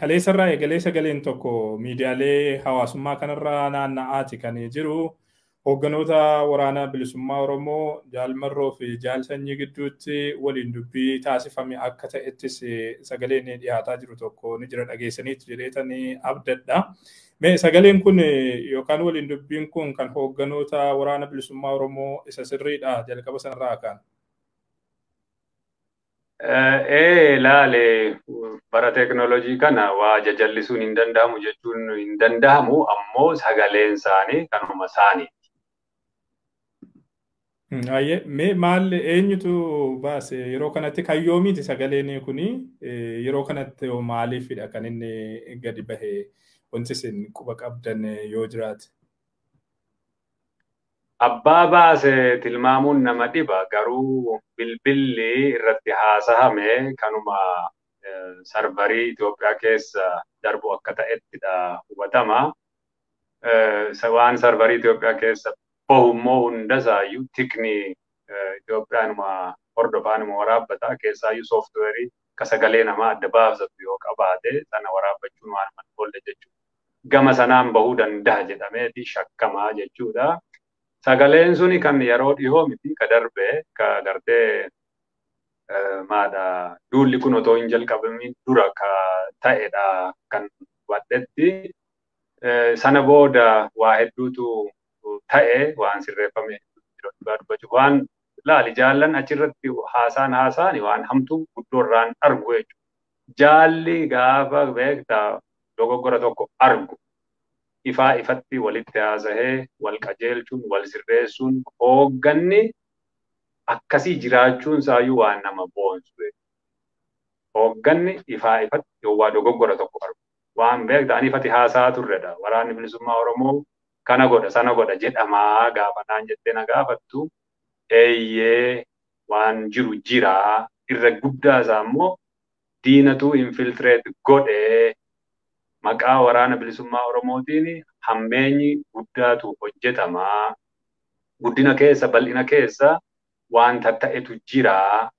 kaleessarraa eegalee sagaleen tokko miidiyaalee hawaasummaa kanarra naanna'aati kan jiru. Hoogganoota waraana bilisummaa Oromoo Jaal Marroo fi Jaal Sanyii gidduutti waliin dubbii taasifame akka ta'ettis sagaleen dhiyaataa jiru tokko ni jira dhageessaniitu jedheetanii abdadha. Mee sagaleen kun yookaan waliin dubbiin kun kan hoogganoota waraana bilisummaa Oromoo isa sirriidha jalqaba sanarraa kan? Laale bara teknoolojii kana waa jajallisuun hin danda'amu jechuun hin danda'amu ammoo sagaleen isaanii kanuma isaanii. Mee maal eenyutu baase yeroo kanatti kayyoomiiti sagaleen kuni yeroo kanatti maaliifidha kan inni gadi bahe wanti isin quba qabdan yoo jiraate? Abbaa baase tilmaamuun nama dhiba garuu bilbilli irratti haasa'ame kanuma sarbarii Itoophiyaa keessa darbu akka ta'ettidha hubatama. Waan sarbarii Itoophiyaa keessa bahummoo hundasaayyuu tikni Itoophiyaanuma hordofaanuma waraabbata keessaayyuu sooftiweerii ka sagalee namaa adda baafsatu yoo qabaate sana waraabbachuun waan olle jechuudha. Gama sanaan bahuu danda'a jedhameeti shakkamaa jechuudha. Sagaleen suni kan yeroo dhihoo miti ka darbe ka gartee maadha duulli kun otoo hin jalqabamin dura ka ta'edha kan hubadhetti. Sana booda waa hedduutu ta'e waan sirreeffame dubbachuu waan laali jaallan achirratti haasaan waan hamtuu guddoorraan argu jechuudha. Jaalli gaafa beektaa dogoggora tokko argu. Ifaa ifatti walitti haasa'ee wal qajeelchuun wal sirreessuun hoogganni akkasii jiraachuun isaayyuu waan nama boonsu. Hoogganni ifaa ifatti yoo waa dogoggora tokko argu waan beektaan ifatti haasa'aa turredha. Waraanni bilisummaa Oromoo kana godha sana godha jedhamaa gaafa naan jettee na gaafattu eeyyee waan jiru jiraa irra guddaa isaa immoo diinatu infiltireet godhee maqaa waraana bilisummaa Oromootiin hammeenyi guddaatu hojjetamaa. Guddina keessa bal'ina keessa waan ta'etu jira.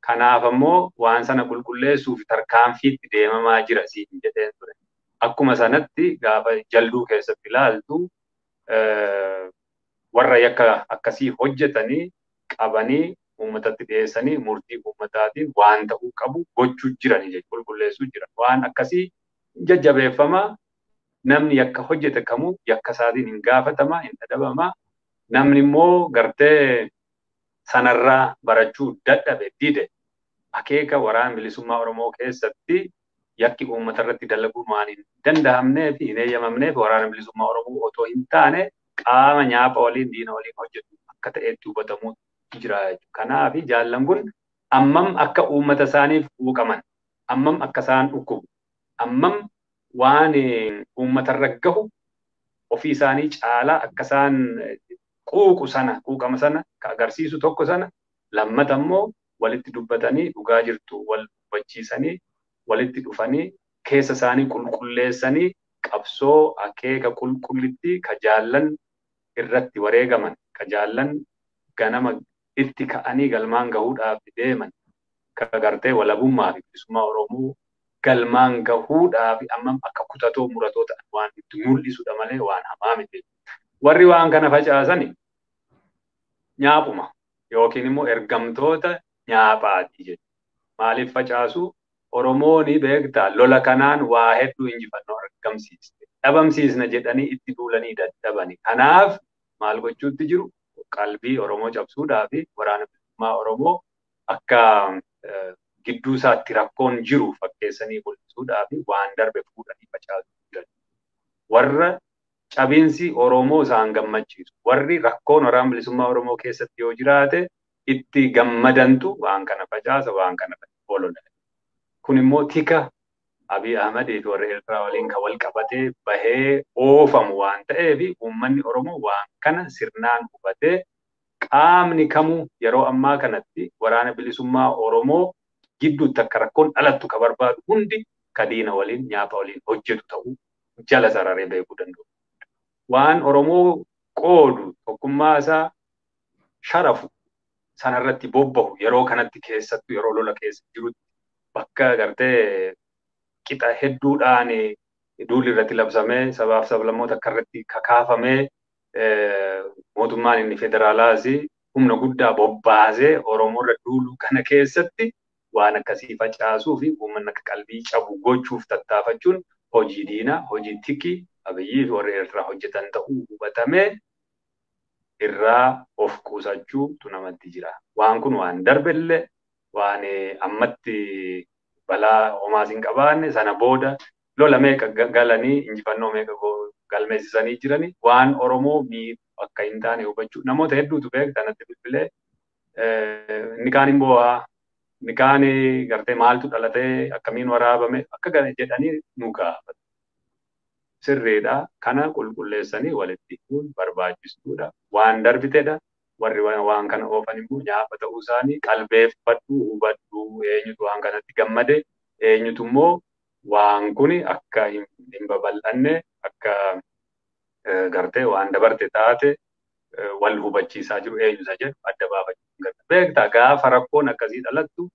Kanaaf ammoo waan sana qulqulleessuuf tarkaanfiitti deemamaa jira siin jedheen ture. Akkuma sanatti gaafa jalduu keessatti ilaaltu warra yakka akkasii hojjetanii qabanii uummatatti dhiyeessanii murtii uummataatiin waan ta'uu qabu gochuu jiranii jechuudha qulqulleessuu jira. Waan akkasii jajjabeeffama namni yakka hojjete kamuu yakka isaatiin hin gaafatama hin adabama. Namni immoo gartee sanarraa barachuu dadhabe dide akeeka waraana bilisummaa Oromoo keessatti yakki uummata irratti dalaguun waan hin danda'amnee fi hin eeyyamamneef waraana bilisummaa Oromoo otoo hin taane qaama nyaapha waliin diina waliin hojjetu akka ta'etti hubatamuu jira. Kanaaf jaallan kun ammam akka uummata isaaniif quuqaman ammam akka isaan dhukkubu ammam waan uummatarra gahu ofii isaanii caalaa akka isaan quuqama sana ka agarsiisu tokko sana lammata immoo walitti dubbatanii dhugaa jirtu wal hubachiisanii walitti dhufanii keessa isaanii qulqulleessanii qabsoo akeeka qulqullitti ka jaallan irratti wareegaman ka jaallan ganama itti ka'anii galmaan gahuudhaaf deeman ka gartee walabummaa fi bilisummaa Oromoo galmaan gahuudhaaf ammam akka kutatoo muratoo ta'an waan itti mul'isudha malee waan hamaa miti. Warri waan kana facaasani nyaapuma yookiin immoo ergamtoota nyaaphaati jechuudha. Maaliif facaasu? Oromooni beektaa lola kanaan waa hedduu injifannoo argamsiiste. Dhabamsiisna jedhanii itti duulanii dadhabani. Kanaaf maal gochuutti jiru? Qalbii Oromoo cabsuudhaa fi waraana bilisummaa Oromoo akka gidduu isaatti rakkoon jiru fakkeessanii mul'isuudhaa fi waan darbe fuudhanii facaasuu jiran. Warra cabinsi Oromoo isaan gammachiisu. Warri rakkoon waraana bilisummaa Oromoo keessatti yoo jiraate itti gammadantu waan kana facaasa waan kana ooludha. Kun immoo tika Abiy Ahmedii fi warra Eertiraa waliin kan wal qabatee bahee oofamu waan ta'eef uummanni Oromoo waan kana sirnaan hubatee qaamni kamuu yeroo ammaa kanatti waraana bilisummaa Oromoo gidduutti akka rakkoon dhalattu ka barbaadu hundi ka diina waliin nyaapha waliin hojjetu ta'uu jala sararee beekuu danda'u. Waan Oromoo qoodu tokkummaa isaa sharafu sanarratti bobbahu yeroo kanatti keessattuu yeroo lola keessa jirutti bakka gartee qixa hedduudhaan duulli irratti labsamee sabaaf sablammoota akka irratti kakaafamee mootummaan inni federaalaas humna guddaa bobbaasee Oromoo irra duulu kana keessatti waan akkasii facaasuu fi uummanni akka qalbii cabu gochuuf tattaafachuun hojii diinaa, hojii tikii Abiyyii fi warri irraa hojjetan ta'uu hubatamee irraa of qusachuutu namatti jira. Waan kun waan darbellee waan ammatti balaa homaas hin qabaanne sana booda lola meeqa galanii injifannoo meeqa galmeessisanii jiranii waan Oromoo akka hin taane hubachuu namoota hedduutu beektanatti bilbilee inni kaan hin boo'aa inni kaan gartee maaltu dhalatee akkamiin waraabame akka gana jedhanii nu gaafatu. Sirriidha kana qulqulleessanii walitti himuun barbaachistuudha. Waan darbitedha. Warri waan kana oofan immoo nyaafa ta'uu isaanii qalbeeffadhu hubadhu eenyutu waan kanatti gammade eenyutu immoo waan kuni akka hin babal'anne akka gartee waan dabarte taate wal hubachiisaa jiru eenyusa jedhu adda baafachuu beektaa gaafa rakkoon akkasii dhalattu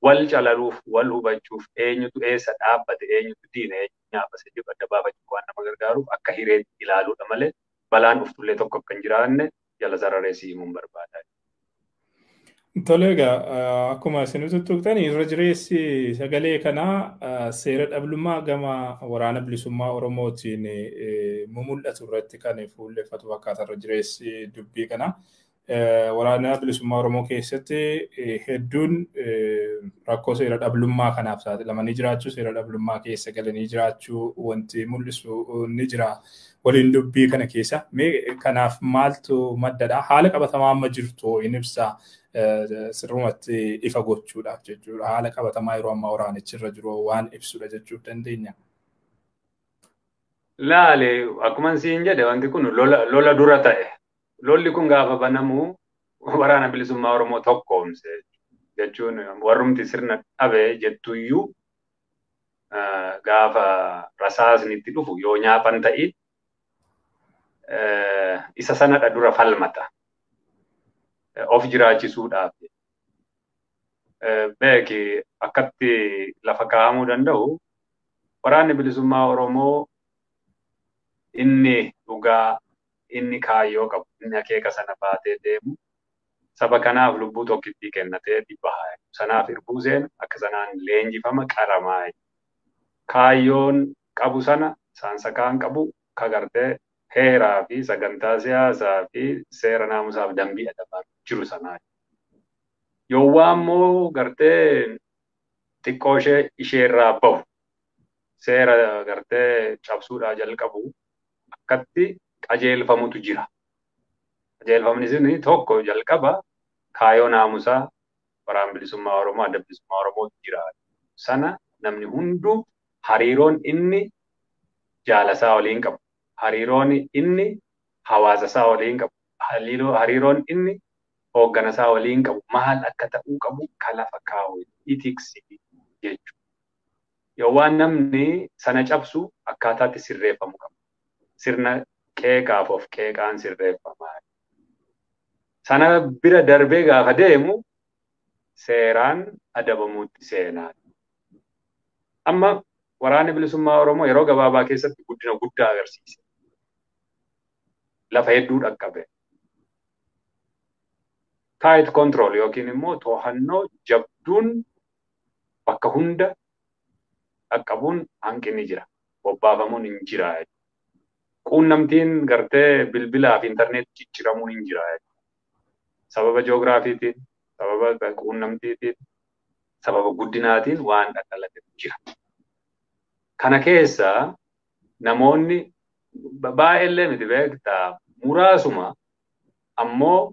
wal calaluuf wal hubachuuf eenyutu eessa dhaabbate eenyutu diina eenyu nyaafase jedhu adda baafachuu waan nama gargaaruuf akka hireetti ilaaluudha malee balaan dhuftullee tokko akka hin jiraanne jala sararee himuun barbaadaa. Tole egaa akkuma isin tuttuqxan irra jireessi sagalee kanaa seera dhablummaa gama waraana bilisummaa Oromootiin mul'atu irratti kan fuulleffatu fakkaata irra jireessi dubbii kana. Waraana bilisummaa Oromoo keessatti hedduun rakkoo seera dhablummaa kanaaf saaxilamanii jiraachuu seera dhablummaa keessa galanii jiraachuu wanti mul'isu ni jira. Waliin dubbii kana keessa kanaaf maaltu maddadha? Haala qabatamaa amma jirtu hin ibsa sirrumatti ifa gochuudhaaf jechuudha. Haala qabatamaa yeroo ammaa waraanichi irra jiru waan ibsudha jechuuf dandeenya. Laale akkuma siin jedhe wanti kun lola dura ta'e. Lolli kun gaafa banamu waraana bilisummaa Oromoo tokkoomse jechuun warrumti sirna dhabe jettuyyuu gaafa rasaasni itti dhufu yoo nyaaphan ta'e isa sanadha dura falmata. Of jiraachisuudhaaf. Beeki akkatti lafa kaa'amuu danda'u waraanni bilisummaa Oromoo inni dhugaa inni kaayyoo qabu inni akeeka sana baatee deemu saba kanaaf lubbuu tokkittii kennatee dhibbahaa sanaaf irbuu seena akka sanaan leenjifama qaramaa kaayyoon qabu sana saansakaan qabu kagartee heeraa fi sagantaa siyaasaa fi seera naamusaaf dambii adabaa jiru sanaa. Yoo ammoo gartee xiqqoo isheerraa bahu seera gartee cabsuudhaa jalqabu akkatti qajeelfamutu jira. Qajeelfamni isin tokko jalqaba kaayyoo naamusaa waraana bilisummaa Oromoo adda bilisummaa Oromootu jira. Sana namni hunduu hariiroon inni jaalasaa waliin qabu. Hariiroon inni hawaasasaa waliin qabu. Hariiroon inni hoogganasaa waliin qabu. Maal akka ta'uu qabu kalafa kaa'u itiksi jechuudha. Yoo waan namni sana cabsu akkaataatti sirreeffamu qabu. Sirna qeeqaaf of qeeqaan sirreeffamaa. Sana bira darbee gaafa deemu seeraan adabamuutti seenaa. Amma waraanni bilisummaa Oromoo yeroo gabaabaa keessatti guddina guddaa agarsiise. Lafa hedduu dhaqqabe. Tight control yookiin immoo to'annoo jabduun bakka hunda dhaqqabuun hanqinni jira. Bobbaafamuun hin jira. Quunnamtiin gartee bilbilaa fi intarneetii cicciramuun hin jira. Sababa ji'oogiraafiitiin, sababa quunnamtiitiin, sababa guddinaatiin waan dhaqalatetu jira. Kana keessa namoonni baay'eellee miti beektaa muraasuma ammoo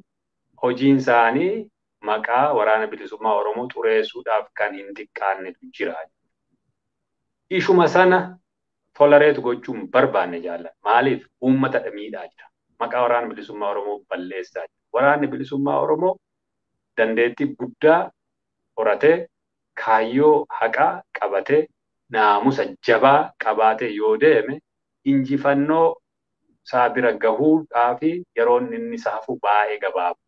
hojiin isaanii maqaa waraana bilisummaa Oromoo xureessuudhaaf kan hin xiqqaannetu jira. Ishuma sana tolereetu gochuun barbaanne jaalla. Maaliif uummata miidhaa jira. Maqaa waraana bilisummaa Oromoo balleessaa jira. Waraanni bilisummaa Oromoo dandeettii guddaa horatee kaayyoo haqaa qabatee naamusa jabaa qabaatee yoo deeme injifannoo isaa bira gahuudhaa fi yeroon inni saafu baay'ee gabaaba.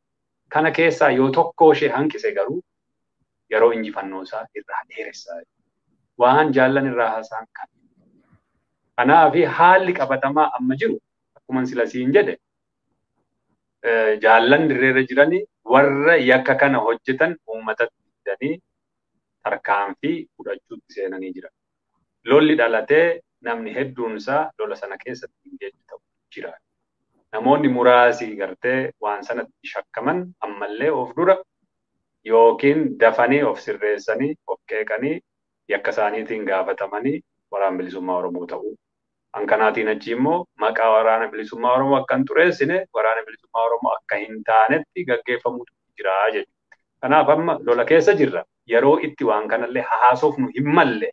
Kana keessaa yoo tokko ishee hanqise garuu yeroo injifannoo isaa irraa dheeressaa. waan jaallan irraa haasaan kan. Kanaaf haalli qabatamaa amma jiru akkuma sila siin jedhe jaallan dirreerra jiranii warra yakka kana hojjetan uummatatti fidanii tarkaanfii fudhachuutti seenanii jiran. Lolli dhalatee namni hedduun isaa lola sana keessatti hingeessu ta'u jira. Namoonni muraasi gartee waan sanatti shakkaman ammallee of dura yookiin dafanii of sirreessanii of qeeqanii yakka isaaniitiin gaafatamanii waraana bilisummaa Oromoo ta'uu. Hankanaatiin achi immoo maqaa waraana bilisummaa Oromoo akka hin xureessine waraana bilisummaa Oromoo akka hin taanetti gaggeeffamuutu jira jechuudha. Kanaaf amma lola keessa jirra. Yeroo itti waan kanallee haasofnu hin malle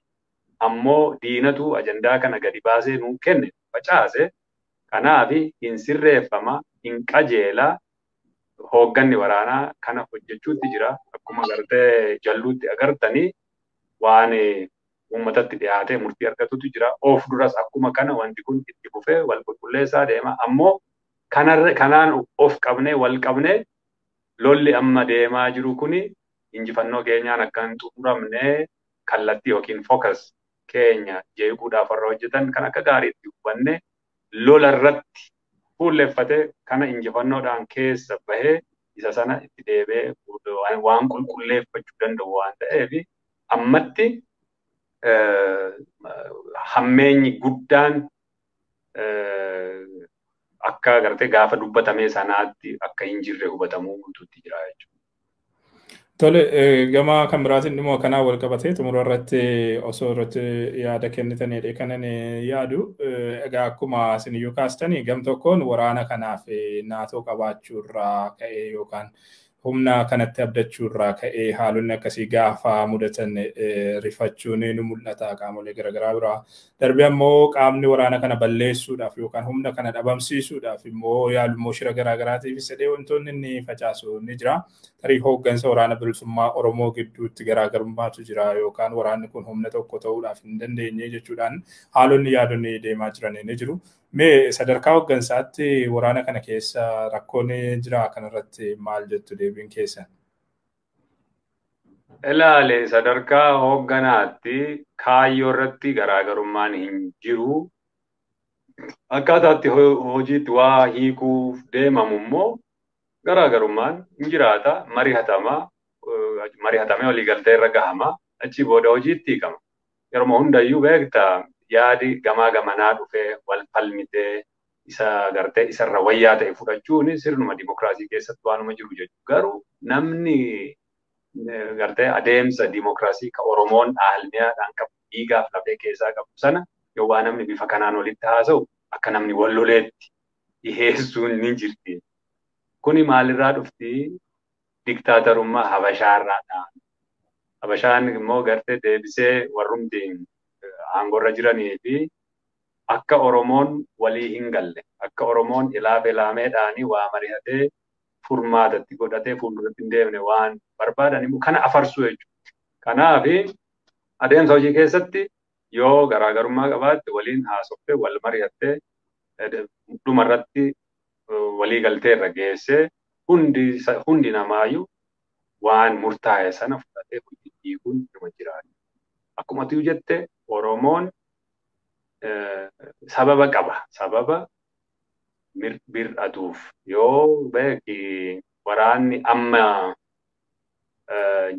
ammoo diinatu ajandaa kana gadi baasee nuu kenne facaase. Kanaaf hin sirreeffama hin qajeela hoogganni waraanaa kana hojjechuutti jira. Akkuma gartee jalluutti agartanii waan uummatatti dhiyaatee murtii argatutu jira. Of duras akkuma kana wanti kun itti fufee wal qulqulleessaa deema. Ammoo kanaan of qabnee wal qabnee lolli amma deemaa jiru kuni injifannoo keenyaan akka hin xumuramne kallattii yookiin focus keenya jeequudhaaf warra hojjetan kan akka gaariitti hubanne lola irratti fuulleffatee kana injifannoodhaan keessa bahee isa sana itti deebi'ee waan qulqulleeffachuu danda'u waan ta'eef ammatti hammeenyi guddaan akka gartee gaafa dubbatamee sanaatti akka hin jirre hubatamuu guutuutti jira jechuudha. Tole gama kan biraatiin dhimma kanaa wal qabatee xumura irratti osoo irratti yaada kennitanidha kanan yaadu. Egaa akkuma isin iyyuu kaastanii gam tokkoon waraana kanaaf naatoo qabaachuu irraa ka'ee yookaan humna kanatti abdachuu irraa ka'ee haalonni akkasii gaafa mudatan rifachuun ni mul'ata qaamolee garaagaraa biraa. Darbee ammoo qaamni waraana kana balleessuudhaaf yookaan humna kana dhabamsiisuudhaaf immoo yaalummoo shira garaagaraatiif sadee wantoonni inni facaasu ni jira. Tarii hooggansa waraana bilisummaa Oromoo gidduutti garaagarummaatu jira yookaan waraanni kun humna tokko ta'uudhaaf hin dandeenye jechuudhaan haalonni yaadonni deemaa jiran ni jiru. Mee sadarkaa hooggansaatti waraana kana keessa rakkoon jira kanarratti maal jettu deebiin keessan? Ilaale sadarkaa hoogganaatti kaayyoo irratti garaagarummaan hin jiru. Akkaataatti hojiitti waa hiikuuf deemamu immoo garaagarummaan hin jiraata. Mari'atamee waliigaltee irra gahama. Achi booda hojiitti hiikama. Yeroo hundayyuu beektaa yaadi gamaa gamanaa dhufee wal falmitee isa gartee isarra wayyaa ta'e fudhachuun sirnuma dimokiraasii keessatti waanuma jiru jechuudha. Garuu namni gartee adeemsa dimokiraasii ka Oromoon aalmiyaadhaan qabu dhiigaaf lafee keessaa qabu sana yoo waan namni bifa kanaan walitti haasa'u akka namni wal loleetti dhiheessuun ni jirti. Kuni maalirraa dhufti? Diktaatarummaa Habashaarraadha. Habashaan immoo gartee deebisee warrumtiin aangorra jiranii fi akka Oromoon walii hin galle, akka Oromoon ilaameedhaanii waa mari'atee furmaatatti godhatee fuulduratti hin deemne waan barbaadan immoo kana afarsuu jechuudha. Kanaaf adeemsa hojii keessatti yoo garaagarummaa qabaatte waliin haasoftee wal mari'attee dhumarratti walii galtee irra geessee hundi namaayyuu waan murtaa'e sana fudhatee hojii hiikuun nama jiraatu. Akkuma ati jette Oromoon sababa qaba. Sababa bir'atuuf yoo beeki waraanni amma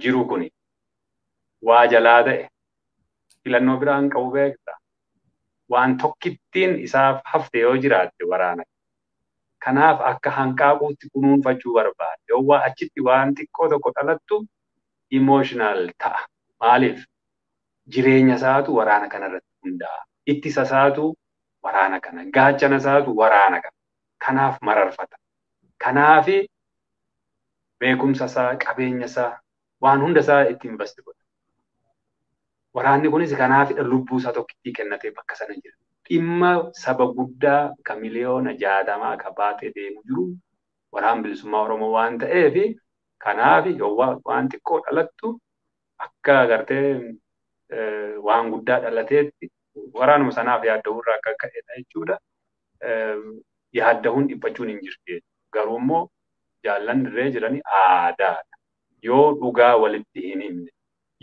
jiru kuni waa jalaa ta'e filannoo biraan qabu beekta. Waan tokkittiin isaaf hafte yoo jiraatte waraana. Kanaaf akka hanqaaquutti kunuunfachuu barbaada. Yoo achitti waan xiqqoo tokko dhalattu emotional ta'a. Maaliif? Jireenya isaatu waraana kanarratti hundaa'a. Ittisa isaatu waraana kana. Gaachana isaatu waraana kana. Kanaaf mararfata. Kanaaf beekumsa isaa, qabeenya isaa, waan hunda isaa itti investi godha. Waraanni kunis kanaafidha lubbuu isaa tokkittii kennatee bakka sana jira. Dhimma saba guddaa ka miliyoona 60 ka baatee deemu jiru waraana bilisummaa Oromoo waan ta'eef kanaaf yoo waan xiqqoo dhalattu akka gartee waan guddaa dhalateetti waraanuma sanaaf yaadda'uu irraa akka ka'edha jechuudha. Yaadda'uun dhiphachuun hin jirti. Garuu immoo jaallan dirree jiranii aadaadha. Yoo dhugaa walitti hin himne,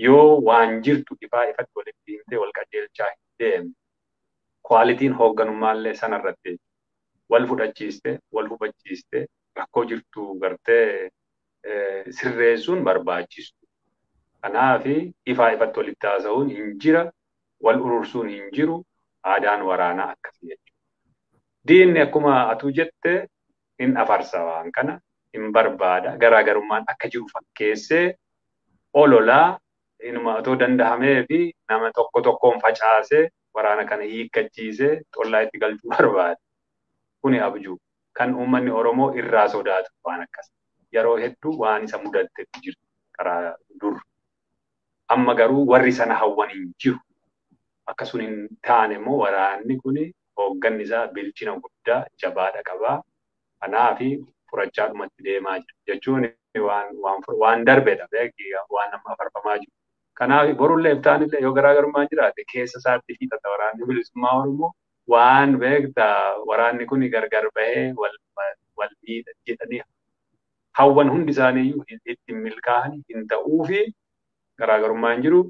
yoo waan jirtu ifaa ifatti walitti himtee wal qajeelchaa hin deemne kwaalitiin hoogganummaallee sanarratti wal fudhachiiste wal hubachiiste rakkoo jirtu gartee sirreessuun barbaachistu. Kanaaf ifaa ifatti walitti haasa'uun hin jira, wal urursuun hin jiru, aadaan waraanaa akkasii jechuudha. Diinni akkuma atuu jette hin afarsa waan kana, hin barbaada, garaagarummaan akka jiru fakkeessee ololaa inuma otoo dandahamee fi nama tokko tokkoon facaasee waraana kana hiikkachiisee xollaa itti galchuu barbaada. Kuni abjuu kan uummanni Oromoo irraa sodaatu waan akkasii. Yeroo hedduu waan isa mudatte jirtu karaa dur. Amma garuu warri sana hawwan hin jiru. Akkasumas hin taane immoo waraanni kuni hoogganni isaa bilchina guddaa jabaadha qabaa. Kanaaf furachaa dhumatti deemaa jira jechuun waan darbedha waan amma afarfamaa jiru. Kanaaf borullee iftaanillee yoo garaagarummaa jiraate keessa isaatti fiixata waraanni bilisummaa Oromoo waan beektaa waraanni kun gargar bahee wal miidha jedhanii hawwan hundi isaaniiyyuu ittiin milkaa'anii hin ta'uu fi garaagarummaa hin jiru.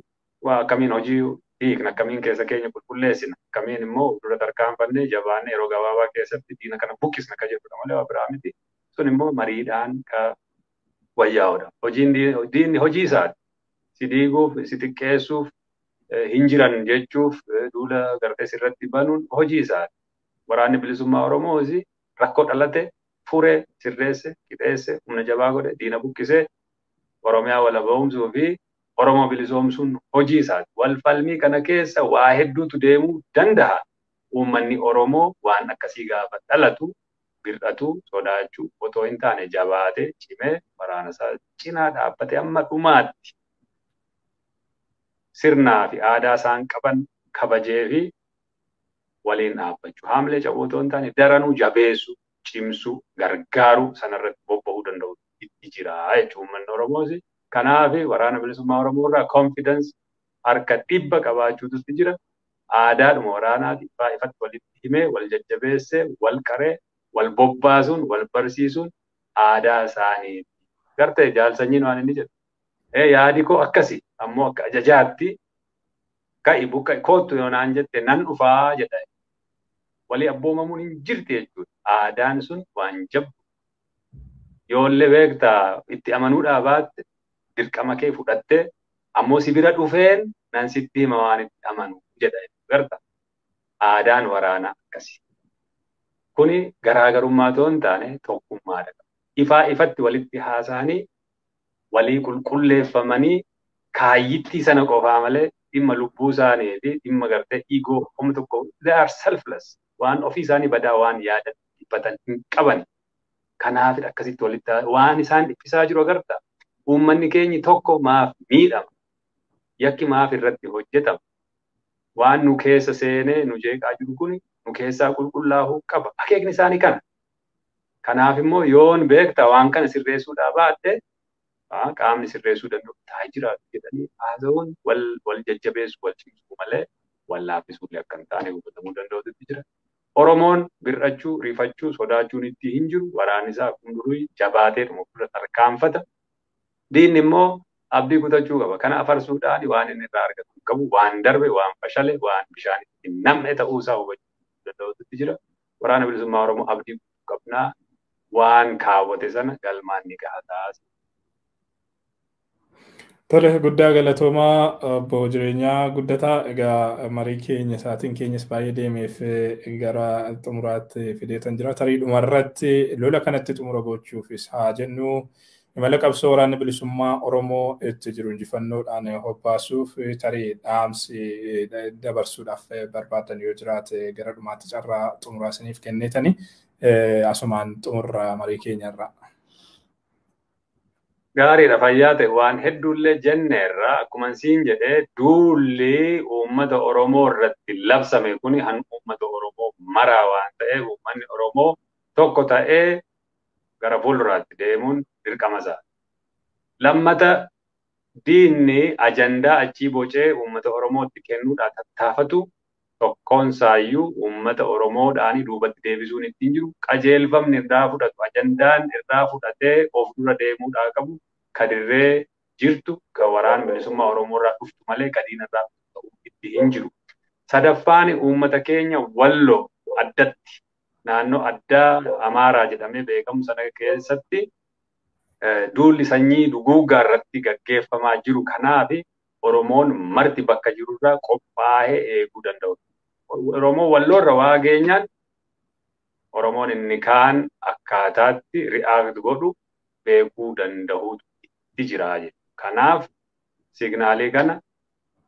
Waa akkamiin hojii hiikna, akkamiin keessa keenya qulqulleessina, akkamiin immoo dura tarkaanfannee jabaannee yeroo gabaabaa keessatti diina kana buqqisna ka jedhudha malee waa biraa miti. Sun immoo mariidhaan ka wayyaa'udha. Diinni hojii isaati. Si diiguuf, si xiqqeessuuf, hin jiran jechuuf duula gartee sirratti banuun hojii isaati. Waraanni bilisummaa Oromoos rakkoo dhalate furee, sirreesse, qixeesse, humna jabaa godhe, diina buqqisee Oromiyaa walaba'umsuu fi Oromoo bilisoomsuun hojii isaati. Wal falmii kana keessa waa hedduutu deemuu danda'a. Uummanni Oromoo waan akkasii gaafa dhalatu bir'atu sodaachuu otoo hin taane jabaatee cimee waraana isaa cinaa dhaabbatee amma dhumaatti sirnaa fi aadaa isaan qaban kabajee fi waliin dhaabbachuu. Haamlee cabuu otoo hin taane daranuu jabeessu, cimsu, gargaaru sanarratti bobba'uu danda'u itti jira jechuun uummanni Oromoos. Kanaaf waraana bilisummaa Oromoo irraa confidence harka 100 qabaachuutu jira. Aadaadhuma waraanaati ifatti walitti himee, wal jajjabeessee, wal qaree, wal bobbaasuun, wal barsiisuun aadaa isaaniiti. Gartee jaalsanyiin waan inni jedhu. Yaadi koo akkasi ammoo akka ajajaatti ka'i buqa kootu yoo naan jette nan dhufaa jedha. Walii abboomamuun hin jirti jechuudha. Aadaan sun waan jabbu. Yoollee beektaa itti amanuudhaa baatte dirqama kee fudhattee ammoo si bira dhufeen nan sitti hima waan itti amanu jedha. Garta aadaan waraanaa akkasi. Kuni garaagarummaa otoo hin taane tokkummaadha. Ifaa ifatti walitti haasa'anii walii qulqulleeffamanii kaayyittii sana qofaa malee dhimma lubbuu isaanii fi dhimma gartee ego humna tokko they are selfless waan ofii isaanii badaa waan yaadan dhibbatan hin qaban. Kanaaf akkasitti walitti waan isaan dhiphisaa jiru agarta. Uummanni keenyi tokko maaf miidhama? Yakki maaf irratti hojjetama? Waan nu keessa seenee nu jeeqaa jiru kun nu keessaa qulqullaa'uu qaba. Akeekni isaanii kana. Kanaaf immoo yoon beekta waan kana sirreessuudhaa baatte qaamni sirreessuu danda'u taa'ee jiraatu jedhanii haasa'uun wal jajjabeessu wal cimsuu malee wal laaffisuullee akka hin taane hubatamuu danda'utu jira. Oromoon bir'achuu, rifachuu, sodaachuun itti hin jiru. Waraanni isaa kundurii jabaatee dhuma ofirra tarkaanfata. Diinni immoo abdii kutachuu qaba. Kana afarsuudhaan waan inni irraa argatu qabu waan darbe, waan fashale, waan bishaan itti nam'e ta'uusaa hubachuu danda'utu jira. Waraana bilisummaa Oromoo abdii qabnaa waan kaawwate sana galmaan ni gaha taasisa. Tole guddaa galatoomaa obbo Jireenyaa guddataa. Egaa marii keenya sa'aatiin keenyas baay'ee deemeef gara xumuraatti fideetan jira. Tarii dhumarratti lola kanatti xumura gochuufis haa jennu imala qabsoo waraanni bilisummaa Oromoo itti jiru injifannoodhaan hobbaasuuf tarii dhaamsi dabarsuudhaaf barbaadan yoo jiraate gara dhumaatti carraa xumuraa isiniif kenneetani asumaan xumurra marii keenyarraa. Gaariidha fayyaa ta'e waan hedduullee jenneerra akkuma siin jedhee duulli uummata Oromoo irratti labsame kuni han uummata Oromoo maraa waan ta'eef uummanni Oromoo tokko ta'ee gara fuulduraatti deemuun dirqama isaa. Lammata diinni ajandaa achii bocee uummata Oromootti kennuudhaan tattaafatu tokkoon saayyuu uummata Oromoodhaanii duubatti deebisuun ittiin jiru qajeelfamni irraa fudhatu ajandaan irraa fudhatee of dura deemuudhaa qabu kadirree jirtu ka waraana bilisummaa Oromoo irraa dhuftu malee gadiin irraa ta'u itti hin jiru. Sadaffaan uummata keenya Walloo addatti naannoo addaa Amaaraa jedhamee beekamu sana keessatti duulli sanyii duguuggaa irratti gaggeeffamaa jiru. Kanaaf Oromoon marti bakka jirurraa qophaa'ee eeguu danda'u. Oromoo Walloo irra waa geenyaan Oromoon inni kaan akkaataatti react godhu beekuu danda'utu itti jira jechuudha. Kanaaf signaalii kana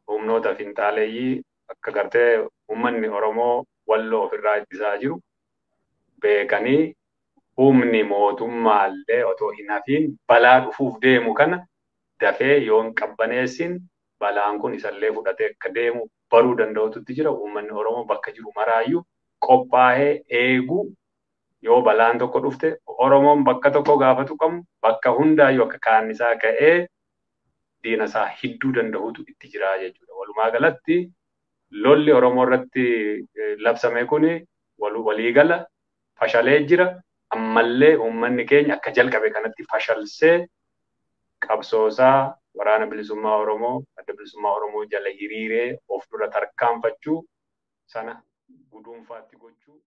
humnoota finxaaleeyyii akka gartee uummanni Oromoo Walloo ofirraa ittisaa jiru beekanii humni mootummaallee otoo hin hafiin balaa dhufuuf deemu kana dafee yoon qabbaneessin balaan kun isallee fudhatee akka deemu baruu danda'utu jira. Uummanni Oromoo bakka jiru maraayyuu qophaa'ee eeguu yoo balaan tokko dhufte Oromoon bakka tokko gaafatu qabu bakka hundaayyuu akka kaannisaa ka'ee diina isaa hidduu danda'utu itti jira jechuudha. Walumaa galatti lolli Oromoo irratti labsame kuni waliigala fashalee jira. Ammallee uummanni keenya akka jalqabe kanatti fashalsee qabsoosaa waraana bilisummaa Oromoo, adda bilisummaa Oromoo jala hiriiree of dura tarkaanfachuu sana guduunfaatti gochuu